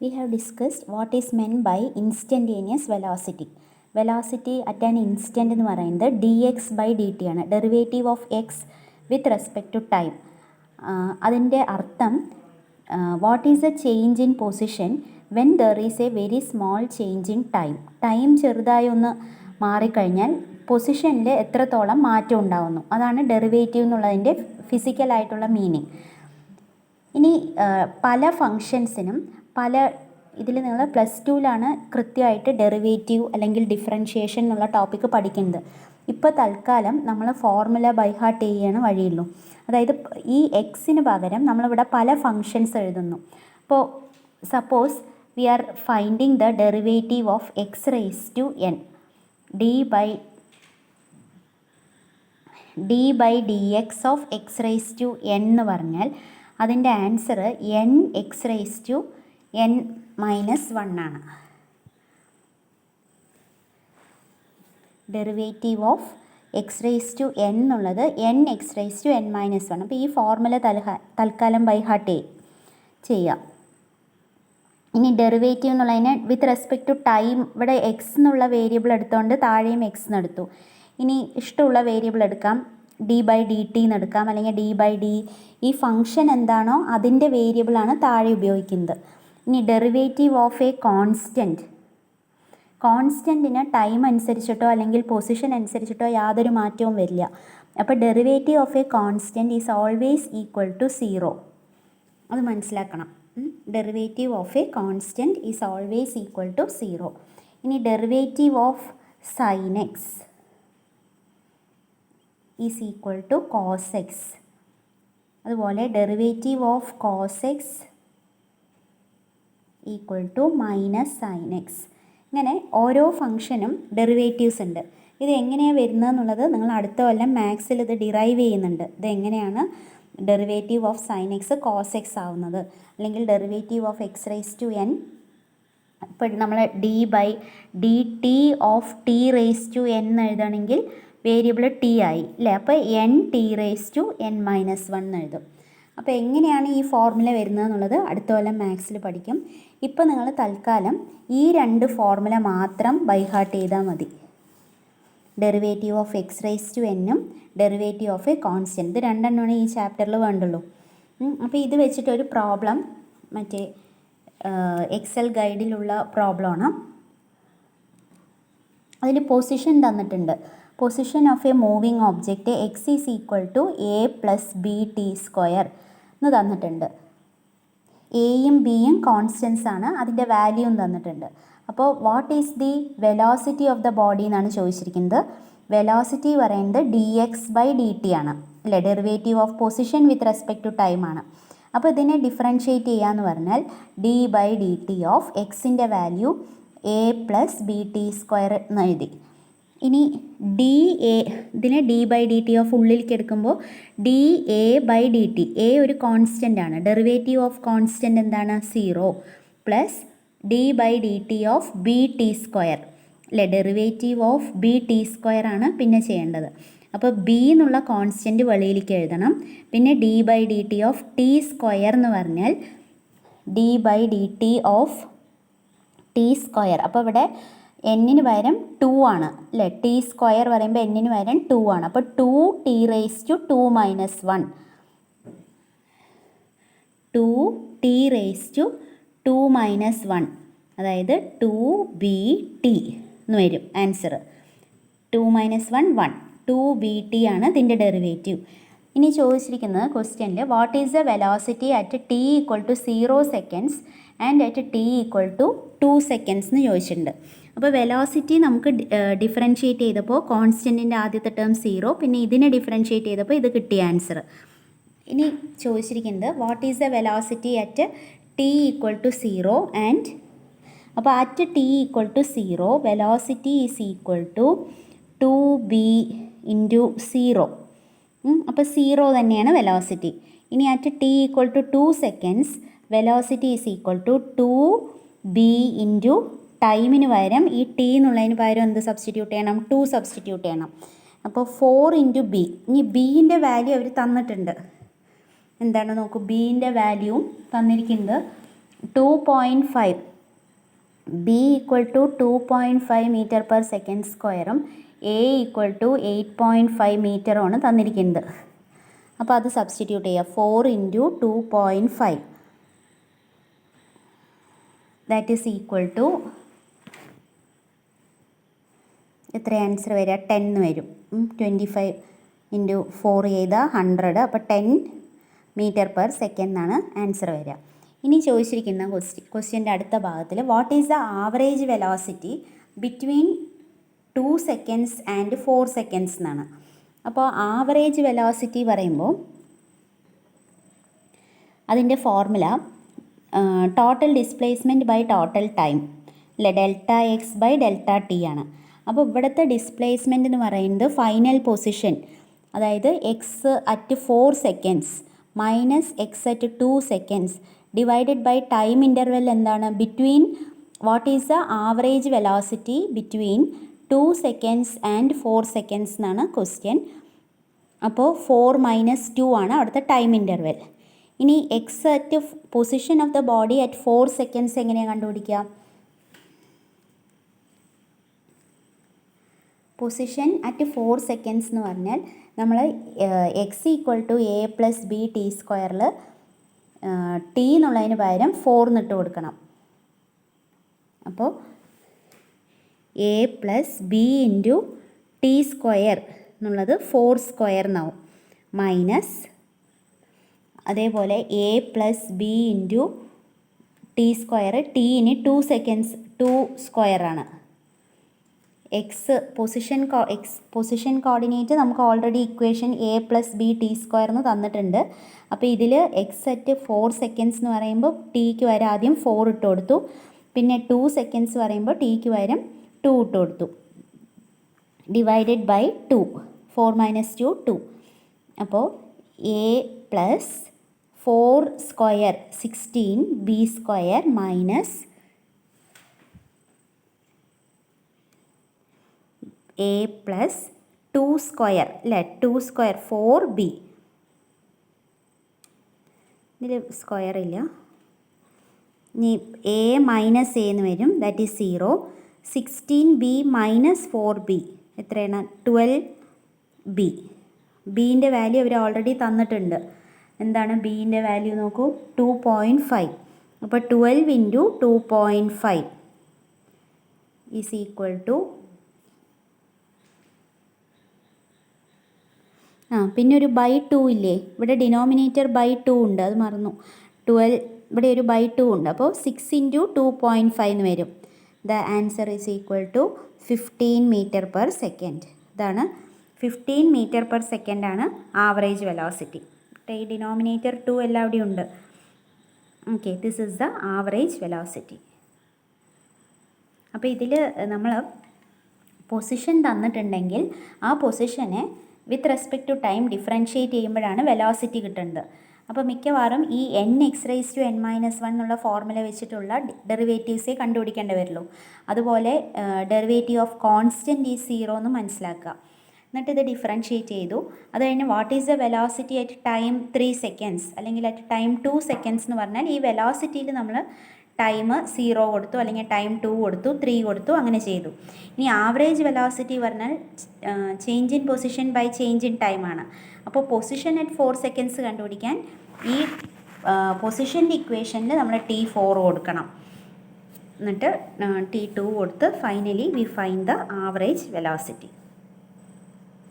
We have discussed what is meant by instantaneous velocity. Velocity at an instant എന്ന് പറയുന്നത് dx by dt ആണ്. Derivative of x with respect to time. അതിൻ്റെ അർത്ഥം what is a change in position when there is a very small change in time. Time ചെറുതായി ഒന്ന് മാറിക്കഴിഞ്ഞാൽ പൊസിഷനിൽ എത്രത്തോളം മാറ്റം ഉണ്ടാകുന്നു, അതാണ് ഡെറിവേറ്റീവ് എന്നുള്ളതിൻ്റെ ഫിസിക്കലായിട്ടുള്ള മീനിങ്. ഇനി പല ഫങ്ഷൻസിനും പല ഇതിൽ നിങ്ങൾ +2 കൃത്യമായിട്ട് ഡെറിവേറ്റീവ് അല്ലെങ്കിൽ ഡിഫറൻഷിയേഷൻ എന്നുള്ള ടോപ്പിക്ക് പഠിക്കുന്നത്. ഇപ്പോൾ തൽക്കാലം നമ്മൾ ഫോർമുല ബൈ ഹാർട്ട് ചെയ്യാണ് വഴിയുള്ളൂ. അതായത് ഈ എക്സിന് പകരം നമ്മളിവിടെ പല ഫങ്ഷൻസ് എഴുതുന്നു. ഇപ്പോൾ suppose we are finding the derivative of x raise to n d by d x of x raise to n എന്ന് പറഞ്ഞാൽ അതിൻ്റെ answer n x raise to n minus 1 ആണ്. Derivative of x raise to n എന്നുള്ളത് n x raise to n minus 1. അപ്പോൾ ഈ formula തൽക്കാലം by heart ചെയ്യാം. ഇനി ഡെറിവേറ്റീവ് എന്നുള്ളതിന് വിത്ത് റെസ്പെക്ട് ടു ടൈം ഇവിടെ എക്സ് എന്നുള്ള വേരിയബിൾ എടുത്തുകൊണ്ട് താഴെയും എക്സ് എന്ന് എടുത്തു. ഇനി ഇഷ്ടമുള്ള വേരിയബിൾ എടുക്കാം, ഡി ബൈ ഡി ടി എന്ന് എടുക്കാം, അല്ലെങ്കിൽ ഡി ബൈ ഡി. ഈ ഫംഗ്ഷൻ എന്താണോ അതിൻ്റെ വേരിയബിളാണ് താഴെ ഉപയോഗിക്കുന്നത്. ഇനി ഡെറിവേറ്റീവ് ഓഫ് എ കോൺസ്റ്റൻറ്റിന് ടൈം അനുസരിച്ചിട്ടോ അല്ലെങ്കിൽ പൊസിഷൻ അനുസരിച്ചിട്ടോ യാതൊരു മാറ്റവും വരില്ല. അപ്പോൾ derivative of a constant is always equal to 0. അത് മനസ്സിലാക്കണം. Derivative of a constant is always equal to 0. ഇനി derivative of sine x is equal to cos x. അതുപോലെ derivative of cos x equal to minus sine x. ഇങ്ങനെ ഓരോ ഫംഗ്ഷനും derivatives ഉണ്ട്. ഇത് എങ്ങനെയാണ് വരുന്നത് എന്നുള്ളത് നിങ്ങൾ അടുത്ത കൊല്ലം മാത്സിൽ ഇത് ഡിറൈവ് ചെയ്യുന്നുണ്ട്. ഇത് എങ്ങനെയാണ് derivative of sine x cos x ആവുന്നത്, അല്ലെങ്കിൽ derivative of x raise to n. ഇപ്പോൾ നമ്മൾ d by d t of t raise to n എഴുതണമെങ്കിൽ വേരിയബിൾ ടി ആയി അല്ലേ. അപ്പോൾ n t raise to n minus 1 എഴുതും. അപ്പോൾ എങ്ങനെയാണ് ഈ ഫോർമുല വരുന്നത് എന്നുള്ളത് അടുത്ത കൊല്ലം മാത്സിൽ പഠിക്കും. ഇപ്പോൾ നിങ്ങൾ തൽക്കാലം ഈ 2 ഫോർമുല മാത്രം ബൈ ഹാർട്ട് ചെയ്താൽ മതി. Derivative of x raise to എന്നും ഡെറിവേറ്റീവ് ഓഫ് എ കോൺസ്റ്റൻറ്റ്. ഇത് 2 എണ്ണമാണ് ഈ ചാപ്റ്ററിൽ വേണ്ടുള്ളൂ. അപ്പോൾ ഇത് വെച്ചിട്ടൊരു പ്രോബ്ലം മറ്റേ എക്സൽ ഗൈഡിലുള്ള പ്രോബ്ലമാണ്. അതിൽ പൊസിഷൻ തന്നിട്ടുണ്ട്. Position of a moving object x is equal to a plus b t square എന്ന് തന്നിട്ടുണ്ട്. എയും ബിയും കോൺസ്റ്റൻസ് ആണ്, അതിൻ്റെ വാല്യൂവും തന്നിട്ടുണ്ട്. അപ്പോൾ what is the velocity of the body എന്നാണ് ചോദിച്ചിരിക്കുന്നത്. വെലോസിറ്റി പറയുന്നത് d x by d t ആണ് അല്ലേ. Derivative of position with respect to time ആണ്. അപ്പോൾ ഇതിനെ ഡിഫറൻഷ്യേറ്റ് ചെയ്യാന്ന് പറഞ്ഞാൽ d by d t of എക്സിൻ്റെ value a plus b t square എന്ന് എഴുതി. ഇനി ഡി എ ഇതിനെ d by d t of ഉള്ളിലേക്ക് എടുക്കുമ്പോൾ d a by d t. A ഒരു കോൺസ്റ്റൻ്റ് ആണ്. ഡെറിവേറ്റീവ് ഓഫ് കോൺസ്റ്റൻ്റ് എന്താണ് 0 plus d by d t of b t square അല്ലേ. Derivative of b t square ആണ് പിന്നെ ചെയ്യേണ്ടത്. അപ്പോൾ ബി എന്നുള്ള കോൺസ്റ്റൻ്റ് വെളിയിലേക്ക് എഴുതണം. പിന്നെ d by d t of t square എന്ന് പറഞ്ഞാൽ d by d t of t square. അപ്പോൾ ഇവിടെ എന്നിന് പകരം 2 ആണ് അല്ലേ. ടി സ്ക്വയർ പറയുമ്പോൾ എന്നിന് പകരം 2 ആണ്. അപ്പോൾ 2 t raise to 2 minus 1 2 t raise to 2 minus 1 അതായത് 2 ബി ടി എന്ന് വരും ആൻസർ. 2 മൈനസ് 1 1 2 ബി ടി ആണ് ഇതിൻ്റെ ഡെറിവേറ്റീവ്. ഇനി ചോദിച്ചിരിക്കുന്നത് ക്വസ്റ്റ്യനിൽ what is the velocity at t equal to 0 seconds and at t equal to 2 seconds എന്ന് ചോദിച്ചിട്ടുണ്ട്. അപ്പോൾ വെലോസിറ്റി നമുക്ക് ഡിഫറൻഷ്യേറ്റ് ചെയ്തപ്പോൾ കോൺസ്റ്റൻറ്റിൻ്റെ ആദ്യത്തെ ടേം 0, പിന്നെ ഇതിനെ ഡിഫറൻഷ്യേറ്റ് ചെയ്തപ്പോൾ ഇത് കിട്ടിയ ആൻസർ. ഇനി ചോദിച്ചിരിക്കുന്നത് what is the velocity at t equal to 0 and അപ്പോൾ at t equal to 0 velocity is equal to 2b into 0. അപ്പോൾ 0 തന്നെയാണ് വെലോസിറ്റി. ഇനി at t equal to 2 seconds velocity is equal to 2b into ടൈമിന് പകരം ഈ T എന്നുള്ളതിന് പകരം എന്ത് സബ്സ്റ്റിറ്റ്യൂട്ട് ചെയ്യണം, 2 സബ്സ്റ്റിറ്റ്യൂട്ട് ചെയ്യണം. അപ്പോൾ 4 ഇൻറ്റു ബി. ഇനി ബീൻ്റെ വാല്യൂ അവർ തന്നിട്ടുണ്ട്. എന്താണ് നോക്കൂ, ബീൻ്റെ വാല്യൂ തന്നിരിക്കുന്നത് 2.5 b equal to 2.5 metre per second സ്ക്വയറും എ ഈക്വൽ ടു 8.5 മീറ്ററുമാണ് തന്നിരിക്കുന്നത്. അപ്പോൾ അത് സബ്സ്റ്റിറ്റ്യൂട്ട് ചെയ്യുക. 4 into 2.5 that is equal to എത്ര ആൻസർ വരിക? 10 എന്ന് വരും. 25 ഇൻറ്റു 4 ചെയ്താൽ 100. അപ്പോൾ 10 മീറ്റർ പെർ സെക്കൻഡ് എന്നാണ് ആൻസർ വരിക. ഇനി ചോദിച്ചിരിക്കുന്ന ക്വസ്റ്റ്യൻ്റെ അടുത്ത ഭാഗത്തിൽ what is the average velocity between 2 seconds and 4 seconds എന്നാണ്. അപ്പോൾ ആവറേജ് വെലോസിറ്റി പറയുമ്പോൾ അതിൻ്റെ formula total displacement by total time അല്ലെ, delta x by delta t ആണ്. അപ്പോൾ ഇവിടുത്തെ ഡിസ്പ്ലേസ്മെൻ്റ് എന്ന് പറയുന്നത് ഫൈനൽ പൊസിഷൻ, അതായത് x at 4 seconds minus x at 2 seconds divided by time interval എന്താണ്? Between what is the average velocity between 2 seconds and 4 seconds എന്നാണ് question. അപ്പോൾ 4 മൈനസ് 2 ആണ് അവിടുത്തെ ടൈം ഇൻ്റർവെൽ. ഇനി x at position of the body at 4 seconds എങ്ങനെയാണ് കണ്ടുപിടിക്കുക? Position at 4 seconds എന്ന് പറഞ്ഞാൽ നമ്മൾ x equal to a plus b t സ്ക്വയറിൽ ടി എന്നുള്ളതിന് പകരം 4 എന്നിട്ട് കൊടുക്കണം. അപ്പോൾ a plus b into t square എന്നുള്ളത് 4 സ്ക്വയർ എന്നാവും, മൈനസ് അതേപോലെ a plus b into t square, ടീന് 2 സെക്കൻഡ്സ് 2 സ്ക്വയറാണ്. എക്സ് പൊസിഷൻ കോർഡിനേറ്റ് നമുക്ക് already equation a plus b t square എന്ന് തന്നിട്ടുണ്ട്. അപ്പോൾ ഇതിൽ എക്സ് അറ്റ് 4 സെക്കൻഡ്സ് എന്ന് പറയുമ്പോൾ ടിക്ക് വരെ ആദ്യം 4 ഇട്ട് കൊടുത്തു, പിന്നെ 2 സെക്കൻഡ്സ് പറയുമ്പോൾ ടിക്ക് വരം 2 ഇട്ട് കൊടുത്തു, ഡിവൈഡഡ് ബൈ 2, 4 മൈനസ് 2 2. അപ്പോൾ a plus 4 square 16 B square minus A plus 2 square അല്ലേ, 2 സ്ക്വയർ 4 ബി. ഇതിൽ സ്ക്വയർ ഇല്ല, ഇനി എ മൈനസ് എ എന്ന് വരും, that is 0. 16 B minus 4 B എത്രയാണ്? 12 ബി. ബീൻ്റെ വാല്യൂ അവർ ഓൾറെഡി തന്നിട്ടുണ്ട്. എന്താണ് ബീൻ്റെ വാല്യൂ നോക്കൂ? 2.5. അപ്പോൾ 12 ഇൻറ്റു 2.5 ഈസ് ഈക്വൽ ടു പിന്നെ ഒരു ബൈ 2 ഇല്ലേ, ഇവിടെ ഡിനോമിനേറ്റർ ബൈ 2 ഉണ്ട്, അത് മറന്നു. 12 ഇവിടെ ഒരു ബൈ 2 ഉണ്ട്, അപ്പോൾ 6 ഇൻറ്റു 2.5 എന്ന് വരും. The answer is equal to 15 metre per second. ഇതാണ് 15 മീറ്റർ പെർ സെക്കൻഡ് ആണ് ആവറേജ് വെലോസിറ്റി. ഈ ഡിനോമിനേറ്റർ 2 എല്ലാവിടെയും ഉണ്ട്. Okay, this is the average velocity. അപ്പോൾ ഇതിൽ നമ്മൾ പൊസിഷൻ തന്നിട്ടുണ്ടെങ്കിൽ ആ പൊസിഷനെ with respect to time differentiate ചെയ്യുമ്പോഴാണ് വെലോസിറ്റി കിട്ടുന്നത്. അപ്പോൾ മിക്കവാറും ഈ N X raise to n-1 എന്നുള്ള ഫോർമുല വെച്ചിട്ടുള്ള ഡെറിവേറ്റീവ്സേ കണ്ടുപിടിക്കേണ്ടി വരുള്ളൂ. അതുപോലെ ഡെറിവേറ്റീവ് ഓഫ് കോൺസ്റ്റൻറ്റ് ഈസ് 0 എന്ന് മനസ്സിലാക്കുക. എന്നിട്ട് ഇത് ഡിഫറൻഷ്യേറ്റ് ചെയ്തു. അത് കഴിഞ്ഞ് what is the velocity at time 3 seconds അല്ലെങ്കിൽ അറ്റ് ടൈം 2 സെക്കൻഡ്സ് എന്ന് പറഞ്ഞാൽ ഈ വെലോസിറ്റിയിൽ നമ്മൾ ടൈം 0 കൊടുത്തു, അല്ലെങ്കിൽ ടൈം 2 കൊടുത്തു, 3 കൊടുത്തു, അങ്ങനെ ചെയ്തു. ഇനി ആവറേജ് വെലോസിറ്റി പറഞ്ഞാൽ change in position by change in ടൈമാണ്. അപ്പോൾ പൊസിഷൻ അറ്റ് 4 സെക്കൻഡ്സ് കണ്ടുപിടിക്കാൻ ഈ പൊസിഷൻ്റെ ഇക്വേഷനിൽ നമ്മൾ T4 കൊടുക്കണം, എന്നിട്ട് T2 കൊടുത്ത് finally we find the average velocity.